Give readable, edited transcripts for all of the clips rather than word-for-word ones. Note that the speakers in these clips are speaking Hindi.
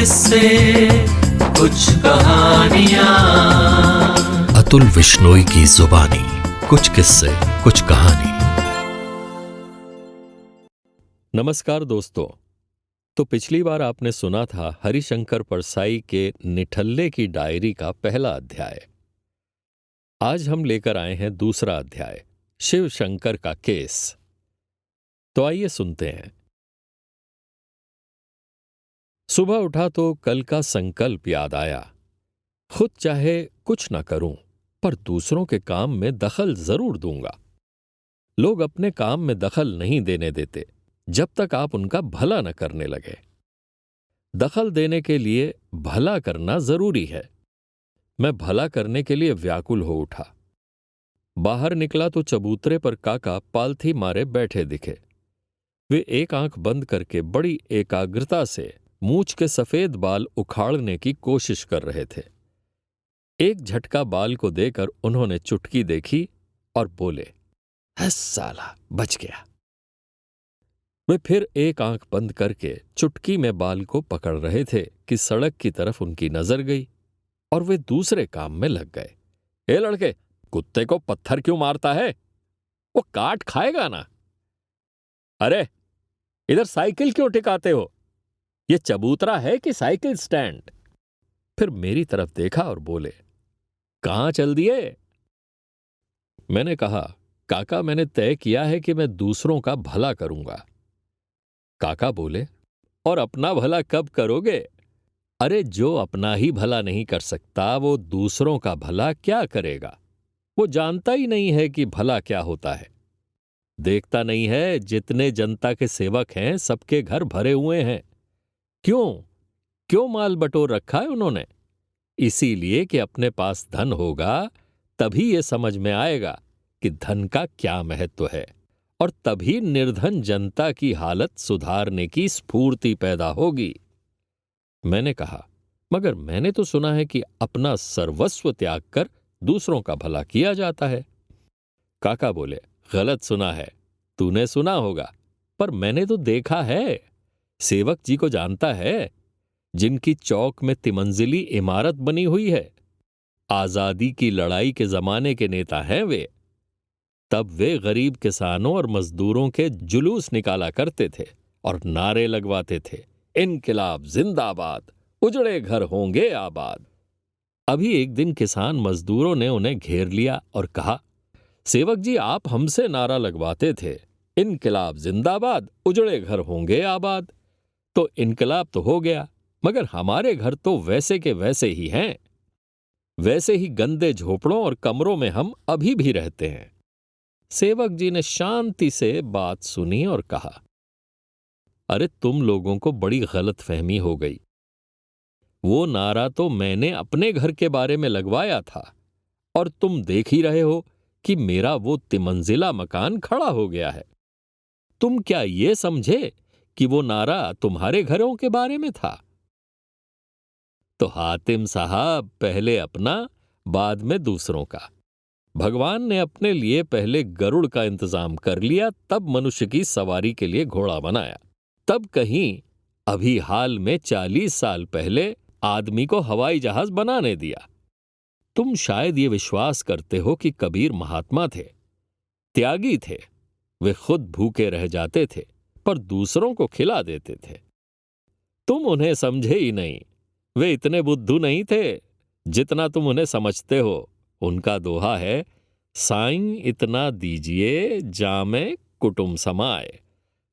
किस्से, कुछ कहानियां। अतुल विश्नोई की जुबानी, कुछ किस्से कुछ कहानी। नमस्कार दोस्तों। तो पिछली बार आपने सुना था हरिशंकर परसाई के निठल्ले की डायरी का पहला अध्याय। आज हम लेकर आए हैं दूसरा अध्याय, शिव शंकर का केस। तो आइए सुनते हैं। सुबह उठा तो कल का संकल्प याद आया। खुद चाहे कुछ न करूं, पर दूसरों के काम में दखल जरूर दूंगा। लोग अपने काम में दखल नहीं देने देते जब तक आप उनका भला न करने लगे। दखल देने के लिए भला करना जरूरी है। मैं भला करने के लिए व्याकुल हो उठा। बाहर निकला तो चबूतरे पर काका पालथी मारे बैठे दिखे। वे एक आंख बंद करके बड़ी एकाग्रता से मूंछ के सफेद बाल उखाड़ने की कोशिश कर रहे थे। एक झटका बाल को देकर उन्होंने चुटकी देखी और बोले, साला बच गया। वे फिर एक आंख बंद करके चुटकी में बाल को पकड़ रहे थे कि सड़क की तरफ उनकी नजर गई और वे दूसरे काम में लग गए। ए लड़के, कुत्ते को पत्थर क्यों मारता है? वो काट खाएगा ना। अरे इधर साइकिल क्यों टिकाते हो? ये चबूतरा है कि साइकिल स्टैंड? फिर मेरी तरफ देखा और बोले, कहां चल दिए? मैंने कहा, काका मैंने तय किया है कि मैं दूसरों का भला करूंगा। काका बोले, और अपना भला कब करोगे? अरे जो अपना ही भला नहीं कर सकता वो दूसरों का भला क्या करेगा? वो जानता ही नहीं है कि भला क्या होता है। देखता नहीं है जितने जनता के सेवक हैं सबके घर भरे हुए हैं। क्यों माल बटोर रखा है उन्होंने? इसीलिए कि अपने पास धन होगा तभी ये समझ में आएगा कि धन का क्या महत्व है, और तभी निर्धन जनता की हालत सुधारने की स्फूर्ति पैदा होगी। मैंने कहा, मगर मैंने तो सुना है कि अपना सर्वस्व त्याग कर दूसरों का भला किया जाता है। काका बोले, गलत सुना है। तूने सुना होगा, पर मैंने तो देखा है। सेवक जी को जानता है, जिनकी चौक में तिमंजिली इमारत बनी हुई है। आजादी की लड़ाई के जमाने के नेता हैं वे। तब वे गरीब किसानों और मजदूरों के जुलूस निकाला करते थे और नारे लगवाते थे, इनकिलाब जिंदाबाद, उजड़े घर होंगे आबाद। अभी एक दिन किसान मजदूरों ने उन्हें घेर लिया और कहा, सेवक जी आप हमसे नारा लगवाते थे, इनकिलाब जिंदाबाद, उजड़े घर होंगे आबाद। तो इनकिलाब तो हो गया, मगर हमारे घर तो वैसे के वैसे ही हैं। वैसे ही गंदे झोपड़ों और कमरों में हम अभी भी रहते हैं। सेवक जी ने शांति से बात सुनी और कहा, अरे तुम लोगों को बड़ी गलतफहमी हो गई। वो नारा तो मैंने अपने घर के बारे में लगवाया था, और तुम देख ही रहे हो कि मेरा वो तिमंजिला मकान खड़ा हो गया है। तुम क्या ये समझे कि वो नारा तुम्हारे घरों के बारे में था? तो हातिम साहब, पहले अपना बाद में दूसरों का। भगवान ने अपने लिए पहले गरुड़ का इंतजाम कर लिया, तब मनुष्य की सवारी के लिए घोड़ा बनाया। तब कहीं अभी हाल में 40 साल पहले आदमी को हवाई जहाज बनाने दिया। तुम शायद ये विश्वास करते हो कि कबीर महात्मा थे, त्यागी थे। वे खुद भूखे रह जाते थे पर दूसरों को खिला देते थे। तुम उन्हें समझे ही नहीं। वे इतने बुद्धू नहीं थे जितना तुम उन्हें समझते हो। उनका दोहा है, साईं इतना दीजिए जामे कुटुंब समाए,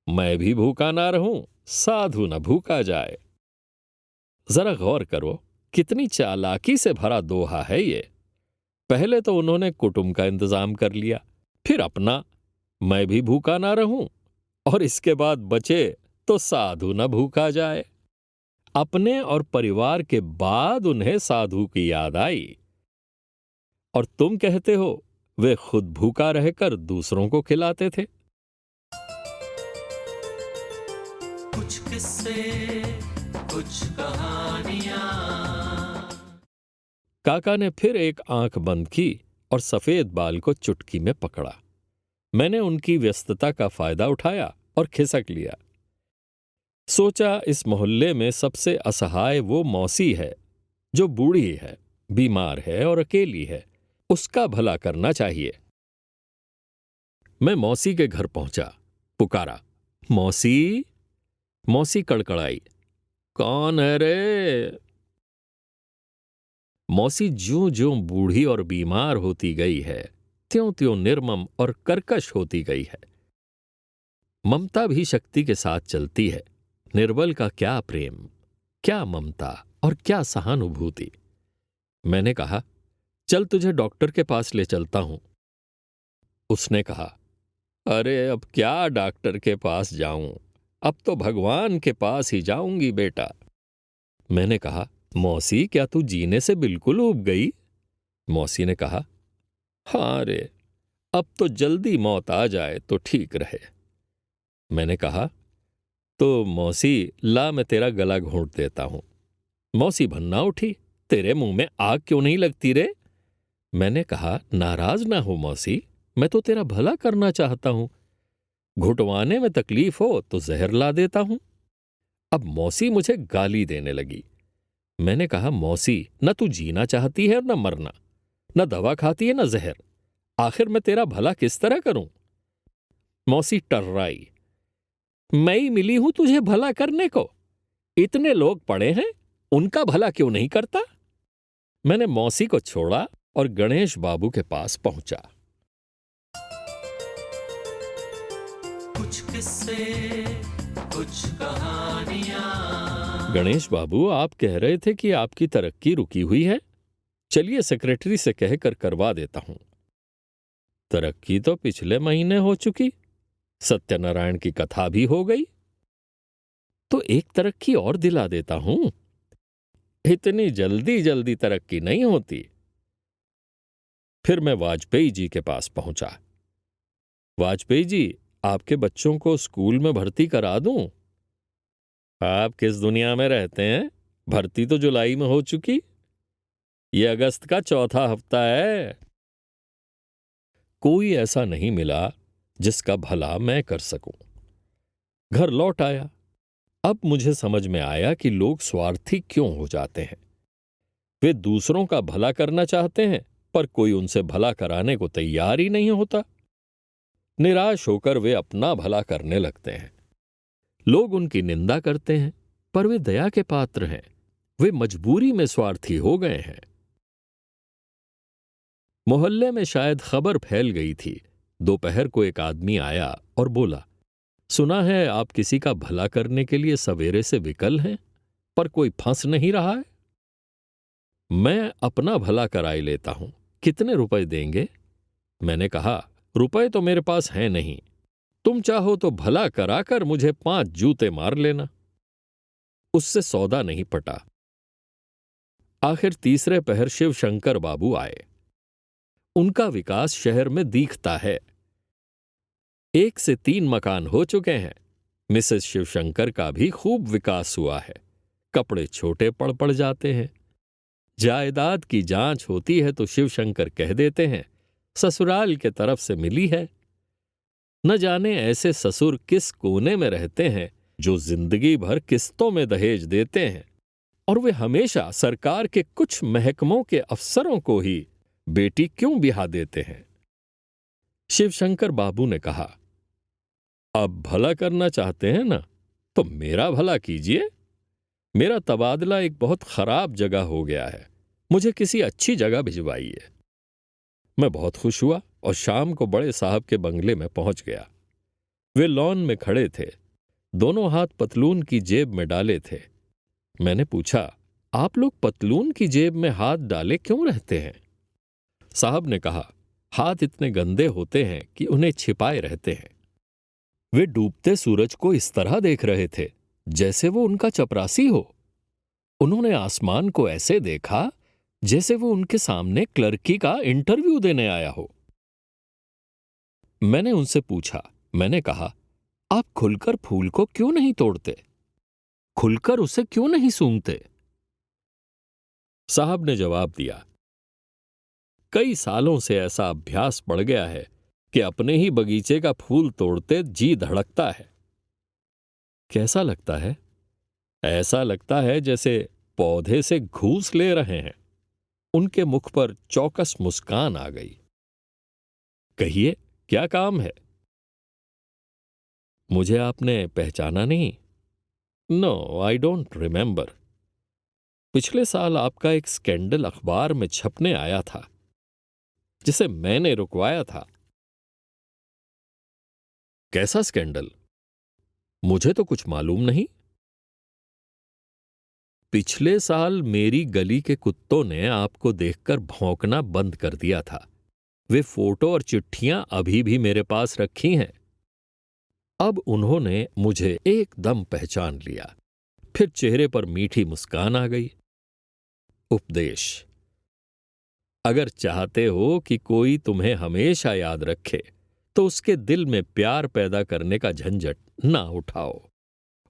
मैं भी भूखा ना रहूं साधु न भूखा जाए। जरा गौर करो, कितनी चालाकी से भरा दोहा है ये। पहले तो उन्होंने कुटुंब का इंतजाम कर लिया, फिर अपना, मैं भी भूखा ना रहूं, और इसके बाद बचे तो साधु न भूखा जाए। अपने और परिवार के बाद उन्हें साधु की याद आई, और तुम कहते हो वे खुद भूखा रहकर दूसरों को खिलाते थे। कुछ किस्से, कुछ कहानियां। काका ने फिर एक आंख बंद की और सफेद बाल को चुटकी में पकड़ा। मैंने उनकी व्यस्तता का फायदा उठाया और खिसक लिया। सोचा इस मोहल्ले में सबसे असहाय वो मौसी है जो बूढ़ी है, बीमार है और अकेली है। उसका भला करना चाहिए। मैं मौसी के घर पहुंचा, पुकारा, मौसी। मौसी कड़कड़ाई, कौन है रे? मौसी ज्यों ज्यों बूढ़ी और बीमार होती गई है, त्यों त्यों निर्मम और कर्कश होती गई है। ममता भी शक्ति के साथ चलती है। निर्बल का क्या प्रेम, क्या ममता और क्या सहानुभूति। मैंने कहा, चल तुझे डॉक्टर के पास ले चलता हूं। उसने कहा, अरे अब क्या डॉक्टर के पास जाऊं, अब तो भगवान के पास ही जाऊंगी बेटा। मैंने कहा, मौसी क्या तू जीने से बिल्कुल ऊब गई? मौसी ने कहा, हाँ रे, अब तो जल्दी मौत आ जाए तो ठीक रहे। मैंने कहा, तो मौसी ला मैं तेरा गला घोंट देता हूं। मौसी भन्ना उठी, तेरे मुंह में आग क्यों नहीं लगती रे? मैंने कहा, नाराज ना हो मौसी, मैं तो तेरा भला करना चाहता हूं। घुटवाने में तकलीफ हो तो जहर ला देता हूं। अब मौसी मुझे गाली देने लगी। मैंने कहा, मौसी, न तू जीना चाहती है और न मरना, न दवा खाती है न जहर, आखिर मैं तेरा भला किस तरह करूं? मौसी टर्राई, मैं ही मिली हूं तुझे भला करने को? इतने लोग पड़े हैं, उनका भला क्यों नहीं करता? मैंने मौसी को छोड़ा और गणेश बाबू के पास पहुंचा। कुछ किस्से, कुछ कहानियां। गणेश बाबू, आप कह रहे थे कि आपकी तरक्की रुकी हुई है। चलिए सेक्रेटरी से कहकर करवा देता हूं। तरक्की तो पिछले महीने हो चुकी, सत्यनारायण की कथा भी हो गई। तो एक तरक्की और दिला देता हूं। इतनी जल्दी जल्दी तरक्की नहीं होती। फिर मैं वाजपेयी जी के पास पहुंचा। वाजपेयी जी, आपके बच्चों को स्कूल में भर्ती करा दूं? आप किस दुनिया में रहते हैं? भर्ती तो जुलाई में हो चुकी, ये अगस्त का चौथा हफ्ता है। कोई ऐसा नहीं मिला जिसका भला मैं कर सकूं। घर लौट आया। अब मुझे समझ में आया कि लोग स्वार्थी क्यों हो जाते हैं। वे दूसरों का भला करना चाहते हैं, पर कोई उनसे भला कराने को तैयार ही नहीं होता। निराश होकर वे अपना भला करने लगते हैं। लोग उनकी निंदा करते हैं, पर वे दया के पात्र हैं। वे मजबूरी में स्वार्थी हो गए हैं। मोहल्ले में शायद खबर फैल गई थी। दोपहर को एक आदमी आया और बोला, सुना है आप किसी का भला करने के लिए सवेरे से विकल हैं, पर कोई फंस नहीं रहा है। मैं अपना भला कराई लेता हूं, कितने रुपए देंगे? मैंने कहा, रुपए तो मेरे पास हैं नहीं, तुम चाहो तो भला कराकर मुझे 5 जूते मार लेना। उससे सौदा नहीं पटा। आखिर तीसरे पहर शिवशंकर बाबू आए। उनका विकास शहर में दिखता है। 1 से 3 मकान हो चुके हैं। मिसेस शिवशंकर का भी खूब विकास हुआ है। कपड़े छोटे पड़ जाते हैं। जायदाद की जांच होती है तो शिवशंकर कह देते हैं, ससुराल के तरफ से मिली है। न जाने ऐसे ससुर किस कोने में रहते हैं जो जिंदगी भर किस्तों में दहेज देते हैं, और वे हमेशा सरकार के कुछ महकमों के अफसरों को ही बेटी क्यों बिहा देते हैं। शिवशंकर बाबू ने कहा, अब भला करना चाहते हैं ना, तो मेरा भला कीजिए। मेरा तबादला एक बहुत खराब जगह हो गया है, मुझे किसी अच्छी जगह भिजवाइए। मैं बहुत खुश हुआ और शाम को बड़े साहब के बंगले में पहुंच गया। वे लॉन में खड़े थे, दोनों हाथ पतलून की जेब में डाले थे। मैंने पूछा, आप लोग पतलून की जेब में हाथ डाले क्यों रहते हैं? साहब ने कहा, हाथ इतने गंदे होते हैं कि उन्हें छिपाए रहते हैं। वे डूबते सूरज को इस तरह देख रहे थे जैसे वो उनका चपरासी हो। उन्होंने आसमान को ऐसे देखा जैसे वो उनके सामने क्लर्की का इंटरव्यू देने आया हो। मैंने उनसे पूछा, मैंने कहा, आप खुलकर फूल को क्यों नहीं तोड़ते? खुलकर उसे क्यों नहीं सूंघते? साहब ने जवाब दिया, कई सालों से ऐसा अभ्यास पड़ गया है कि अपने ही बगीचे का फूल तोड़ते जी धड़कता है। कैसा लगता है? ऐसा लगता है जैसे पौधे से घूस ले रहे हैं। उनके मुख पर चौकस मुस्कान आ गई। कहिए, क्या काम है? मुझे आपने पहचाना नहीं? No, I don't remember. पिछले साल आपका एक स्कैंडल अखबार में छपने आया था, जिसे मैंने रुकवाया था। कैसा स्कैंडल? मुझे तो कुछ मालूम नहीं। पिछले साल मेरी गली के कुत्तों ने आपको देखकर भौंकना बंद कर दिया था। वे फोटो और चिट्ठियां अभी भी मेरे पास रखी हैं। अब उन्होंने मुझे एकदम पहचान लिया। फिर चेहरे पर मीठी मुस्कान आ गई। उपदेश: अगर चाहते हो कि कोई तुम्हें हमेशा याद रखे, तो उसके दिल में प्यार पैदा करने का झंझट ना उठाओ।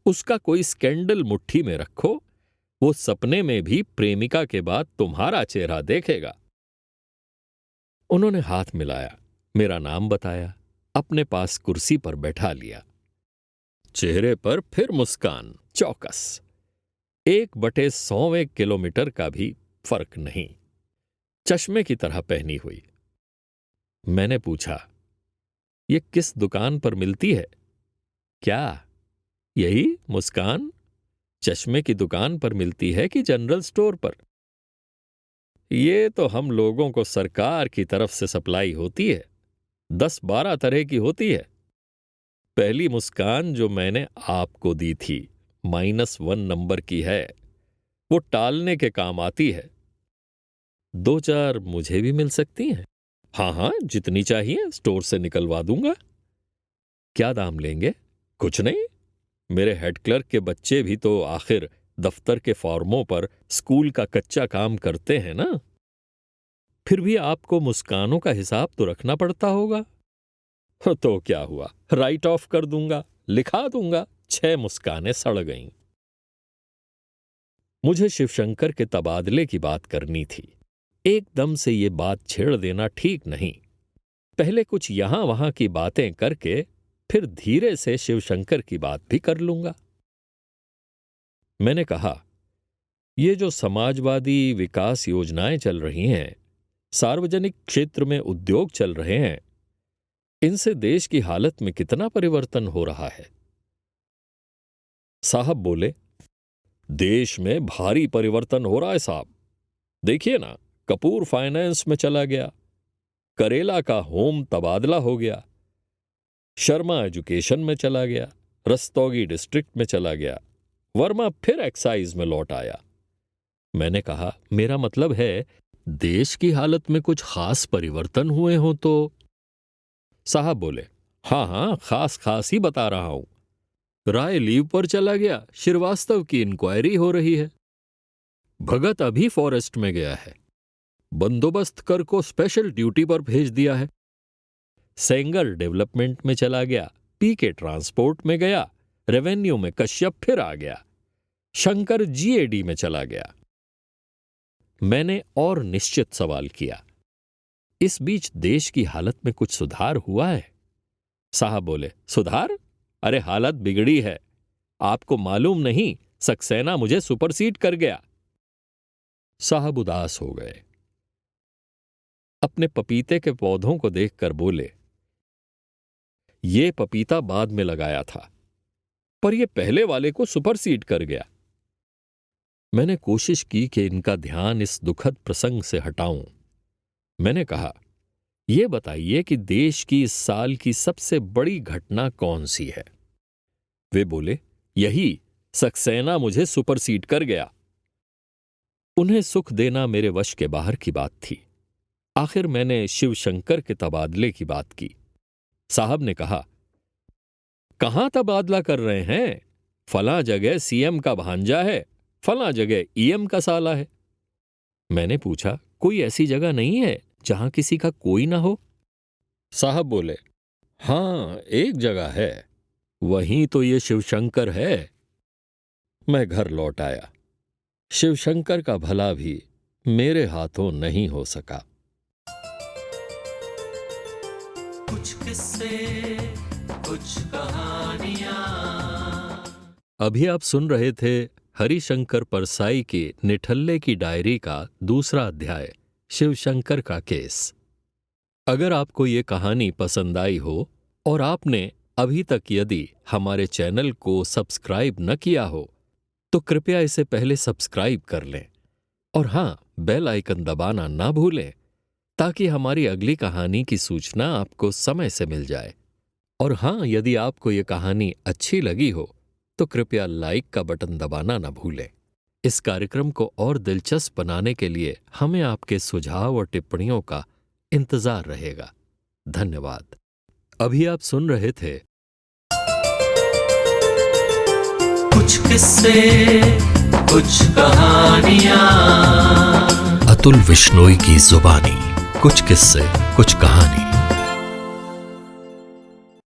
उसका कोई स्कैंडल मुट्ठी में रखो, वो सपने में भी प्रेमिका के बाद तुम्हारा चेहरा देखेगा। उन्होंने हाथ मिलाया, मेरा नाम बताया, अपने पास कुर्सी पर बैठा लिया। चेहरे पर फिर मुस्कान, चौकस। 1/100 किलोमीटर का भी फर्क नहीं। चश्मे की तरह पहनी हुई। मैंने पूछा, ये किस दुकान पर मिलती है? क्या यही मुस्कान चश्मे की दुकान पर मिलती है कि जनरल स्टोर पर? ये तो हम लोगों को सरकार की तरफ से सप्लाई होती है। 10-12 तरह की होती है। पहली मुस्कान जो मैंने आपको दी थी, -1 नंबर की है। वो टालने के काम आती है। 2-4 मुझे भी मिल सकती हैं? हाँ, जितनी चाहिए स्टोर से निकलवा दूंगा। क्या दाम लेंगे? कुछ नहीं। मेरे हेड क्लर्क के बच्चे भी तो आखिर दफ्तर के फॉर्मों पर स्कूल का कच्चा काम करते हैं ना। फिर भी आपको मुस्कानों का हिसाब तो रखना पड़ता होगा। तो क्या हुआ, राइट ऑफ कर दूंगा, लिखा दूंगा। 6 मुस्कानें सड़ गईं। मुझे शिवशंकर के तबादले की बात करनी थी। एकदम से ये बात छेड़ देना ठीक नहीं। पहले कुछ यहां वहां की बातें करके फिर धीरे से शिवशंकर की बात भी कर लूंगा। मैंने कहा, ये जो समाजवादी विकास योजनाएं चल रही हैं, सार्वजनिक क्षेत्र में उद्योग चल रहे हैं, इनसे देश की हालत में कितना परिवर्तन हो रहा है। साहब बोले, देश में भारी परिवर्तन हो रहा है साहब। देखिए ना, कपूर फाइनेंस में चला गया, करेला का होम तबादला हो गया, शर्मा एजुकेशन में चला गया, रस्तौगी डिस्ट्रिक्ट में चला गया, वर्मा फिर एक्साइज में लौट आया। मैंने कहा, मेरा मतलब है देश की हालत में कुछ खास परिवर्तन हुए हों तो। साहब बोले, हाँ, खास ही बता रहा हूं। राय लीव पर चला गया, श्रीवास्तव की इंक्वायरी हो रही है। भगत अभी फॉरेस्ट में गया है, बंदोबस्त कर को स्पेशल ड्यूटी पर भेज दिया है। सेंगर डेवलपमेंट में चला गया, पीके ट्रांसपोर्ट में गया, रेवेन्यू में कश्यप फिर आ गया, शंकर जीएडी में चला गया। मैंने और निश्चित सवाल किया, इस बीच देश की हालत में कुछ सुधार हुआ है? साहब बोले, सुधार? अरे हालत बिगड़ी है। आपको मालूम नहीं, सक्सेना मुझे सुपरसीड कर गया। साहब उदास हो गए। अपने पपीते के पौधों को देखकर बोले, ये पपीता बाद में लगाया था, पर यह पहले वाले को सुपरसीड कर गया। मैंने कोशिश की कि इनका ध्यान इस दुखद प्रसंग से हटाऊं। मैंने कहा, यह बताइए कि देश की इस साल की सबसे बड़ी घटना कौन सी है? वे बोले, यही, सक्सेना मुझे सुपरसीड कर गया। उन्हें सुख देना मेरे वश के बाहर की बात थी। आखिर मैंने शिवशंकर के तबादले की बात की। साहब ने कहा, कहां तबादला कर रहे हैं? फलां जगह सीएम का भांजा है, फलां जगह ईएम का साला है। मैंने पूछा, कोई ऐसी जगह नहीं है जहां किसी का कोई ना हो? साहब बोले, हां, एक जगह है, वहीं तो ये शिवशंकर है। मैं घर लौट आया। शिवशंकर का भला भी मेरे हाथों नहीं हो सका। कुछ किस्से, कुछ कहानियां। अभी आप सुन रहे थे हरिशंकर परसाई की निठल्ले की डायरी का दूसरा अध्याय, शिवशंकर का केस। अगर आपको ये कहानी पसंद आई हो और आपने अभी तक यदि हमारे चैनल को सब्सक्राइब न किया हो तो कृपया इसे पहले सब्सक्राइब कर लें और हाँ, बेल आइकन दबाना ना भूलें ताकि हमारी अगली कहानी की सूचना आपको समय से मिल जाए। और हाँ, यदि आपको ये कहानी अच्छी लगी हो तो कृपया लाइक का बटन दबाना ना भूलें। इस कार्यक्रम को और दिलचस्प बनाने के लिए हमें आपके सुझाव और टिप्पणियों का इंतजार रहेगा। धन्यवाद। अभी आप सुन रहे थे कुछ किस्से, कुछ कहानियां। अतुल विश्नोई की जुबानी। कुछ किस्से, कुछ कहानी।